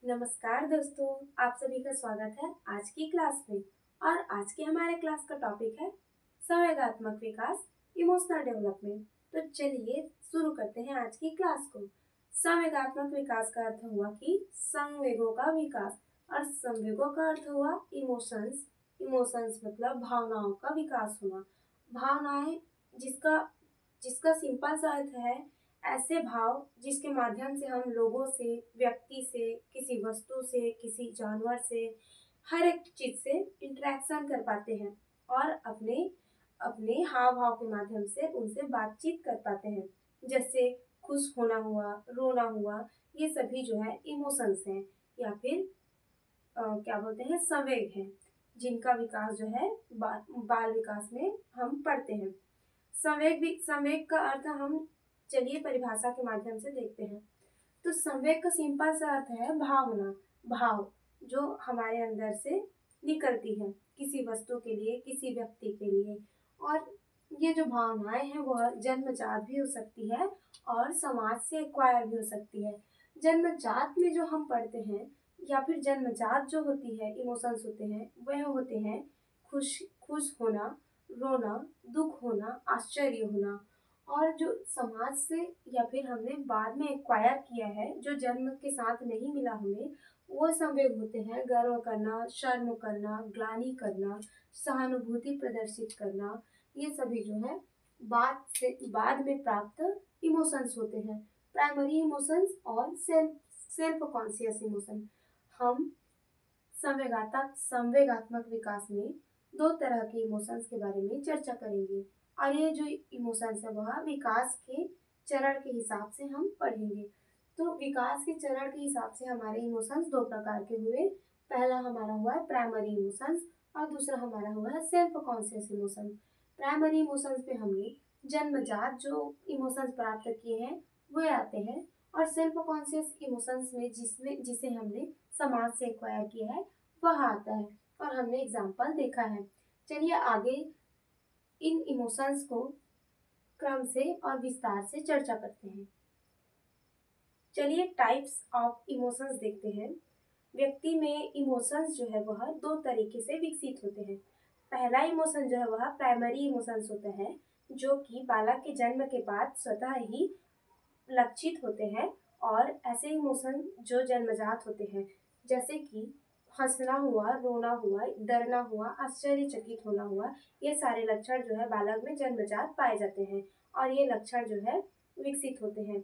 नमस्कार दोस्तों, आप सभी का स्वागत है आज की क्लास में। और आज के हमारे क्लास का टॉपिक है संवेगात्मक विकास, इमोशनल डेवलपमेंट। तो चलिए शुरू करते हैं आज की क्लास को। संवेगात्मक विकास का अर्थ हुआ कि संवेगों का विकास, और संवेगों का अर्थ हुआ इमोशंस। इमोशंस मतलब भावनाओं का विकास होना। भावनाएं जिसका जिसका सिंपल सा अर्थ है ऐसे भाव जिसके माध्यम से हम लोगों से, व्यक्ति से, किसी वस्तु से, किसी जानवर से, हर एक चीज से इंटरेक्शन कर पाते हैं और अपने अपने हाव भाव के माध्यम से उनसे बातचीत कर पाते हैं। जैसे खुश होना हुआ, रोना हुआ, ये सभी जो है इमोशंस हैं या फिर क्या बोलते हैं, संवेग हैं, जिनका विकास जो है बाल विकास में हम पढ़ते हैं। संवेग का अर्थ हम चलिए परिभाषा के माध्यम से देखते हैं। तो संवेग का सिंपल सा अर्थ है भावना, भाव जो हमारे अंदर से निकलती है किसी वस्तु के लिए, किसी व्यक्ति के लिए। और ये जो भावनाएं हैं वह जन्मजात भी हो सकती है और समाज से एक्वायर भी हो सकती है। जन्मजात में जो हम पढ़ते हैं या फिर जन्मजात जो होती है इमोशंस होते हैं, वह होते हैं खुश खुश होना, रोना, दुख होना, आश्चर्य होना। और जो समाज से या फिर हमने बाद में एक्वायर किया है, जो जन्म के साथ नहीं मिला हमें, वो संवेग होते हैं गर्व करना, शर्म करना, ग्लानि करना, सहानुभूति प्रदर्शित करना। ये सभी जो है बाद में प्राप्त इमोशंस होते हैं। प्राइमरी इमोशंस और सेल्फ कॉन्शियस इमोशन। हम संवेगात्मक विकास में दो तरह के इमोशंस के बारे में चर्चा करेंगे। और ये जो इमोशंस है वह विकास के चरण के हिसाब से हम पढ़ेंगे। तो विकास के चरण के हिसाब से हमारे इमोशंस दो प्रकार के हुए। पहला हमारा हुआ है प्राइमरी इमोशंस और दूसरा हमारा हुआ है self conscious emotions. Primary emotions पे हमने जन्मजात जो इमोशंस प्राप्त किए हैं वो आते हैं, और सेल्फ कॉन्शियस इमोशंस में जिसे हमने समाज से एक्वायर किया है वह आता है, और हमने एग्जाम्पल देखा है। चलिए आगे इन इमोशंस को क्रम से और विस्तार से चर्चा करते हैं। चलिए टाइप्स ऑफ इमोशंस देखते हैं। व्यक्ति में इमोशंस जो है वह दो तरीके से विकसित होते हैं। पहला इमोशन जो है वह प्राइमरी इमोशंस होता है, जो कि बालक के जन्म के बाद स्वतः ही लक्षित होते हैं। और ऐसे इमोशन जो जन्मजात होते हैं, जैसे कि हंसना हुआ, रोना हुआ, डरना हुआ, आश्चर्यचकित होना हुआ, ये सारे लक्षण जो है बालक में जन्मजात पाए जाते हैं और ये लक्षण जो है विकसित होते हैं।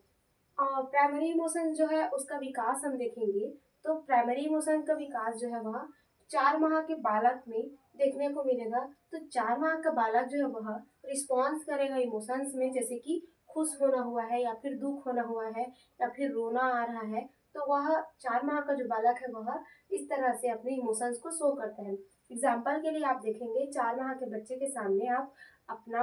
और प्राइमरी इमोशन जो है उसका विकास हम देखेंगे तो प्राइमरी इमोशन का विकास जो है वह 4 माह के बालक में देखने को मिलेगा। तो 4 माह का बालक जो है वह रिस्पॉन्स करेगा इमोशंस में, जैसे कि खुश होना हुआ है या फिर दुख होना हुआ है या फिर रोना आ रहा है, तो वह 4 माह का जो बालक है वह इस तरह से अपने इमोशंस को शो करता है। एग्जाम्पल के लिए आप देखेंगे 4 माह के बच्चे के सामने आप अपना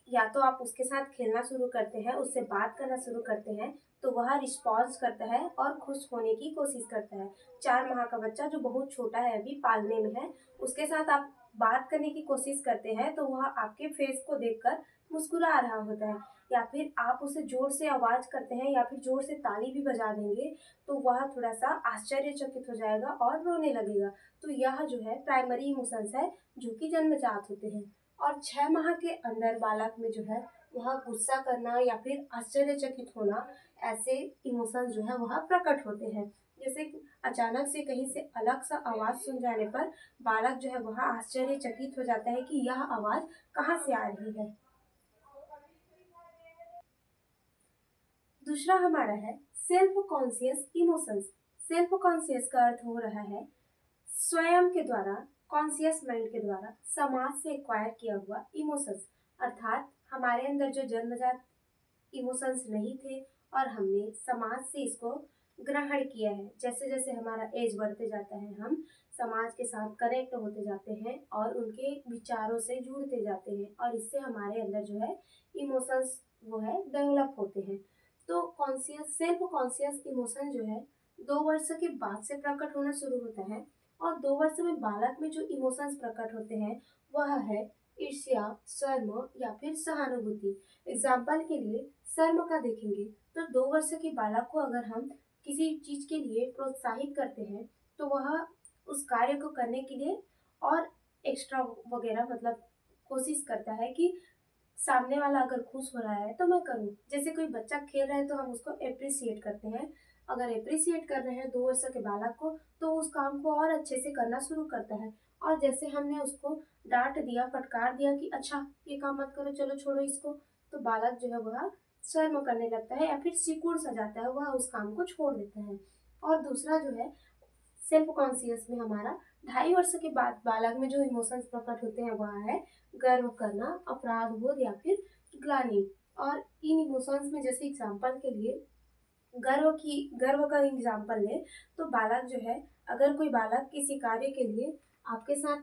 या तो आप उसके साथ खेलना शुरू करते हैं, उससे बात करना शुरू करते हैं, तो वह रिस्पॉन्स करता है और खुश होने की कोशिश करता है। 4 माह का बच्चा जो बहुत छोटा है, अभी पालने में है, उसके साथ आप बात करने की कोशिश करते हैं तो वह आपके फेस को देखकर मुस्कुरा रहा होता है। या फिर आप उसे जोर से आवाज करते हैं या फिर जोर से ताली भी बजा देंगे तो वह थोड़ा सा आश्चर्यचकित हो जाएगा और रोने लगेगा। तो यह जो है प्राइमरी इमोशंस है जो कि जन्मजात होते हैं। और 6 माह के अंदर बालक में जो है वह गुस्सा करना या फिर आश्चर्यचकित होना, ऐसे इमोशंस जो है वह प्रकट होते हैं। जैसे कि अचानक से कहीं से अलग सा आवाज सुन जाने पर बालक जो है वह आश्चर्यचकित हो जाता है कि यह आवाज कहाँ से आ रही है। दूसरा हमारा है self conscious emotions. Self conscious का अर्थ हो रहा है स्वयं के द्वारा, कॉन्शियस माइंड के द्वारा समाज से एक्वायर किया हुआ इमोशंस। अर्थात हमारे अंदर जो जन्मजात इमोशंस नहीं थे और हमने समाज से इसको ग्रहण किया है। जैसे जैसे हमारा एज बढ़ते जाता है हम समाज के साथ कनेक्ट होते जाते हैं और उनके विचारों से जुड़ते जाते हैं, और इससे हमारे अंदर जो है इमोशंस वो है डेवलप होते हैं। तो कॉन्शियस सेल्फ कॉन्शियस इमोशन जो है 2 वर्ष के बाद से प्रकट होना शुरू होता है। और 2 वर्ष में बालक में जो इमोशंस प्रकट होते हैं वह है ईर्ष्या, शर्म या फिर सहानुभूति। एग्जाम्पल के लिए शर्म का देखेंगे तो 2 वर्ष के बालक को अगर हम किसी चीज के लिए प्रोत्साहित करते हैं तो वह उस कार्य को करने के लिए और एक्स्ट्रा वगैरह मतलब कोशिश करता है कि सामने वाला अगर खुश हो रहा है तो मैं करूँ। जैसे कोई बच्चा खेल रहा है तो हम उसको अप्रिसिएट करते हैं। अगर अप्रिसिएट कर रहे हैं 2 वर्ष के बालक को तो उस काम को और अच्छे से करना शुरू करता है। और जैसे हमने उसको डांट दिया, फटकार दिया कि अच्छा ये काम मत करो, चलो छोड़ो इसको, तो बालक जो है वह शर्म करने लगता है या फिर सिकुड़ सा जाता है, वह उस काम को छोड़ देता है। और दूसरा जो है सेल्फ कॉन्शियस में हमारा 2.5 वर्ष के बाद बालक में जो इमोशंस प्रकट होते हैं वह है गर्व करना, अपराध बोध या फिर ग्लानि। और इन इमोशंस में जैसे एग्जाम्पल के लिए गर्व का एग्जाम्पल ले तो बालक जो है, अगर कोई बालक किसी कार्य के लिए आपके साथ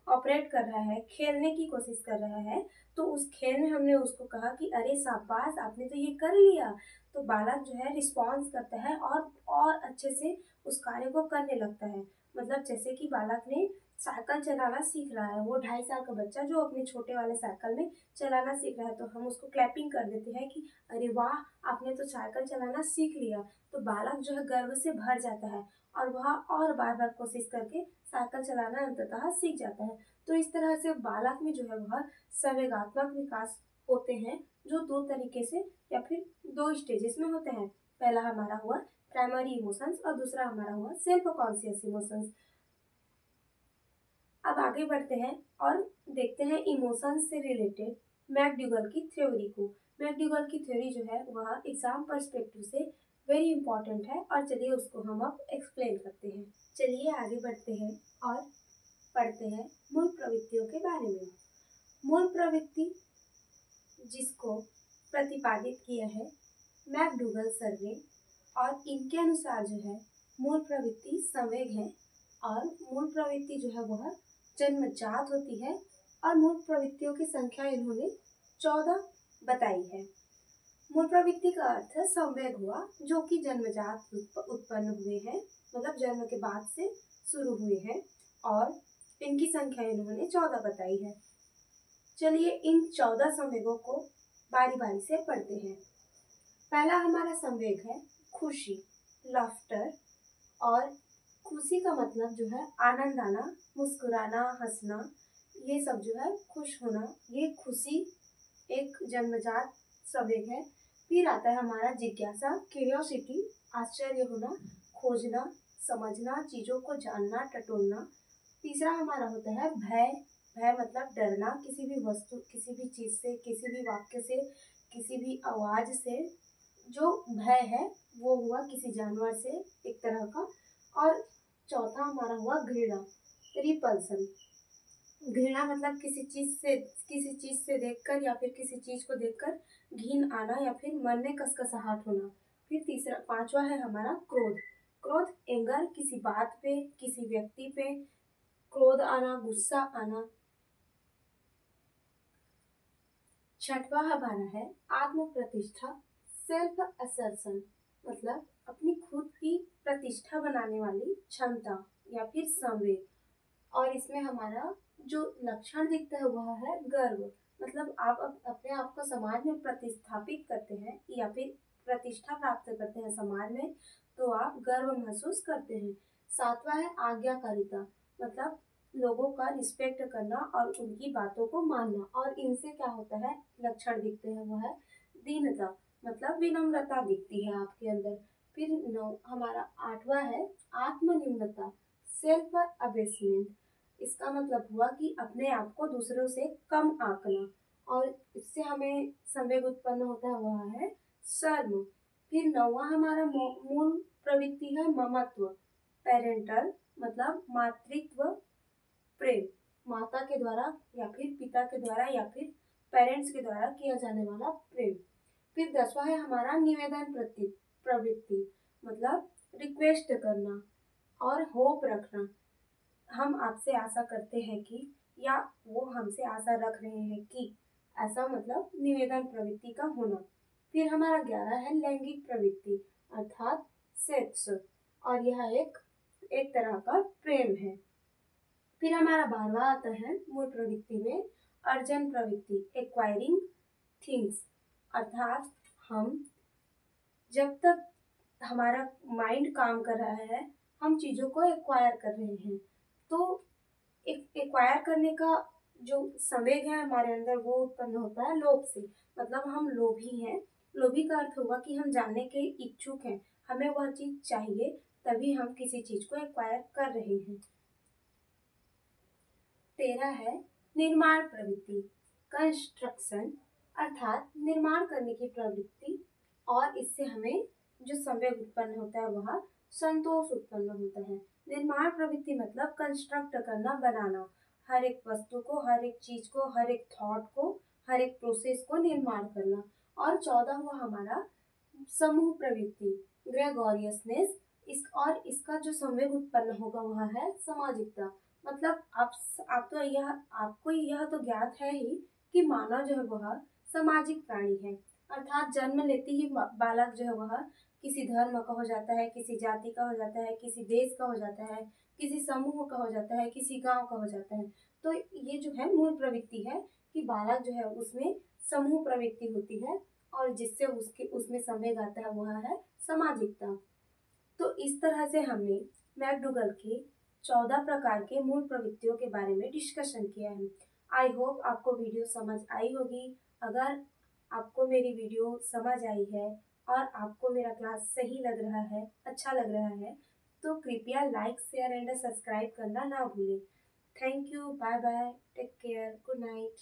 ऑपरेट कर रहा है, खेलने की कोशिश कर रहा है, तो उस खेल में हमने उसको कहा कि अरे शाबाश आपने तो ये कर लिया, तो बालक जो है रिस्पॉन्स करता है और अच्छे से उस कार्य को करने लगता है। मतलब जैसे कि बालक ने साइकिल चलाना सीख रहा है, वो 2.5 साल का बच्चा जो अपने छोटे वाले साइकिल में चलाना सीख रहा है, तो हम उसको क्लैपिंग कर देते हैं कि अरे वाह आपने तो साइकिल चलाना सीख लिया। तो बालक जो है गर्व से भर जाता है और वह और बार बार कोशिश करके साइकिल चलाना अंततः सीख जाता है। तो इस तरह से बालक में जो है वह संवेगात्मक विकास होते हैं, जो 2 तरीके से या फिर 2 स्टेजेस में होते हैं। पहला हमारा हुआ प्राइमरी इमोशंस और दूसरा हमारा हुआ सेल्फ कॉन्शियस इमोशंस। अब आगे बढ़ते हैं और देखते हैं इमोशंस से रिलेटेड मैकडूगल की थ्योरी को। मैकडूगल की थ्योरी जो है वह एग्जाम पर्सपेक्टिव से वेरी इंपॉर्टेंट है और चलिए उसको हम अब एक्सप्लेन करते हैं। चलिए आगे बढ़ते हैं और पढ़ते हैं मूल प्रवृत्तियों के बारे में। मूल प्रवृत्ति जिसको प्रतिपादित किया है मैकडूगल सर ने, और इनके अनुसार जो है मूल प्रवृत्ति संवेग है और मूल प्रवृत्ति जो है वह जन्मजात होती है और मूल प्रवृत्तियों की संख्या इन्होंने 14 बताई है। मूल प्रवृत्ति का अर्थ संवेग हुआ जो कि जन्मजात उत्पन्न हुए हैं, मतलब जन्म के बाद से शुरू हुए हैं, और इनकी संख्या इन्होंने 14 बताई है। चलिए इन 14 संवेगों को बारी बारी से पढ़ते हैं। पहला हमारा संवेग है खुशी, लाफ्टर। और खुशी का मतलब जो है आनंद आना, मुस्कुराना, हंसना, ये सब जो है खुश होना, ये खुशी एक जन्मजात संवेग है। फिर आता है हमारा जिज्ञासा, क्यूरियोसिटी, आश्चर्य होना, खोजना, समझना, चीजों को जानना, टटोलना। तीसरा हमारा होता है भय। भय मतलब डरना, किसी भी वस्तु, किसी भी चीज से, किसी भी वाक्य से, किसी भी आवाज से जो भय है वो हुआ किसी जानवर से एक तरह का। और चौथा हमारा हुआ घृणा, रिपल्सन। घृणा मतलब किसी चीज से देखकर या फिर किसी चीज को देखकर घिन आना या फिर मन में कसकसाहट होना। फिर तीसरा, पांचवा है हमारा क्रोध। क्रोध एंगर, किसी बात पे, किसी व्यक्ति पे क्रोध आना, गुस्सा आना। छठवा हमारा है आत्म प्रतिष्ठा, सेल्फ असर्शन, मतलब अपनी खुद की प्रतिष्ठा बनाने वाली क्षमता या फिर संवेग। और इसमें हमारा जो लक्षण दिखता है वह है गर्व, मतलब आप अपने आप को समाज में प्रतिस्थापित करते हैं या फिर प्रतिष्ठा प्राप्त करते हैं समाज में, तो आप गर्व महसूस करते हैं। सातवां है आज्ञाकारिता, मतलब लोगों का रिस्पेक्ट करना और उनकी बातों को मानना। और इनसे क्या होता है, लक्षण दिखते हैं वो है दीनता, मतलब विनम्रता दिखती है आपके अंदर। फिर हमारा आठवां है आत्मनिम्नता, सेल्फ अबेसमेंट। इसका मतलब हुआ कि अपने आप को दूसरों से कम आंकना, और इससे हमें संवेग उत्पन्न होता है वह है शर्म। फिर नौवां हमारा मूल प्रवृत्ति है ममत्व, पेरेंटल, मतलब मातृत्व प्रेम, माता के द्वारा या फिर पिता के द्वारा या फिर पेरेंट्स के द्वारा किया जाने वाला प्रेम। फिर 10वां है हमारा निवेदन प्रवृत्ति, मतलब रिक्वेस्ट करना और होप रखना। हम आपसे आशा करते हैं कि, या वो हमसे आशा रख रहे हैं कि, ऐसा मतलब निवेदन प्रवृत्ति का होना। फिर हमारा 11 है लैंगिक प्रवृत्ति, अर्थात सेक्स, और यह एक तरह का प्रेम है। फिर हमारा 12वां आता है मूल प्रवृत्ति में अर्जन प्रवृत्ति, एक्वायरिंग थिंग्स, अर्थात हम जब तक हमारा माइंड काम कर रहा है, हम चीज़ों को एक्वायर कर रहे हैं। तो एक एक्वायर करने का जो संवेग है हमारे अंदर वो उत्पन्न होता है लोभ से। मतलब हम लोभी हैं। लोभी का अर्थ होगा कि हम जानने के इच्छुक हैं, हमें वह चीज़ चाहिए, तभी हम किसी चीज़ को एक्वायर कर रहे हैं। 13 है निर्माण प्रवृत्ति, कंस्ट्रक्शन, अर्थात निर्माण करने की प्रवृत्ति, और इससे हमें जो संवेग उत्पन्न होता है वह संतोष उत्पन्न होता है। निर्माण प्रवृत्ति मतलब कंस्ट्रक्ट करना, बनाना, हर एक वस्तु को, हर एक चीज को, हर एक थॉट को, हर एक प्रोसेस को निर्माण करना। और 14 हुआ हमारा समूह प्रवृत्ति, ग्रेगोरियसनेस। इसका जो संवेग उत्पन्न होगा वह है सामाजिकता। मतलब आप तो यह आपको यह तो ज्ञात है ही कि मानव जो है वह सामाजिक प्राणी है। अर्थात जन्म लेते ही बालक जो है वह किसी धर्म का हो जाता है, किसी जाति का हो जाता है, किसी देश का हो जाता है, किसी समूह का हो जाता है, किसी गांव का हो जाता है। तो ये जो है मूल प्रवृत्ति है कि बालक जो है उसमें समूह प्रवृत्ति होती है, और जिससे उसके उसमें संवेग आता है वह है सामाजिकता। तो इस तरह से हमने मैकडूगल के 14 प्रकार के मूल प्रवृत्तियों के बारे में डिस्कशन किया है। आई होप आपको वीडियो समझ आई होगी। अगर आपको मेरी वीडियो समझ आई है और आपको मेरा क्लास सही लग रहा है, अच्छा लग रहा है, तो कृपया लाइक, शेयर एंड सब्सक्राइब करना ना भूलें। Thank you, bye bye, take care, good night.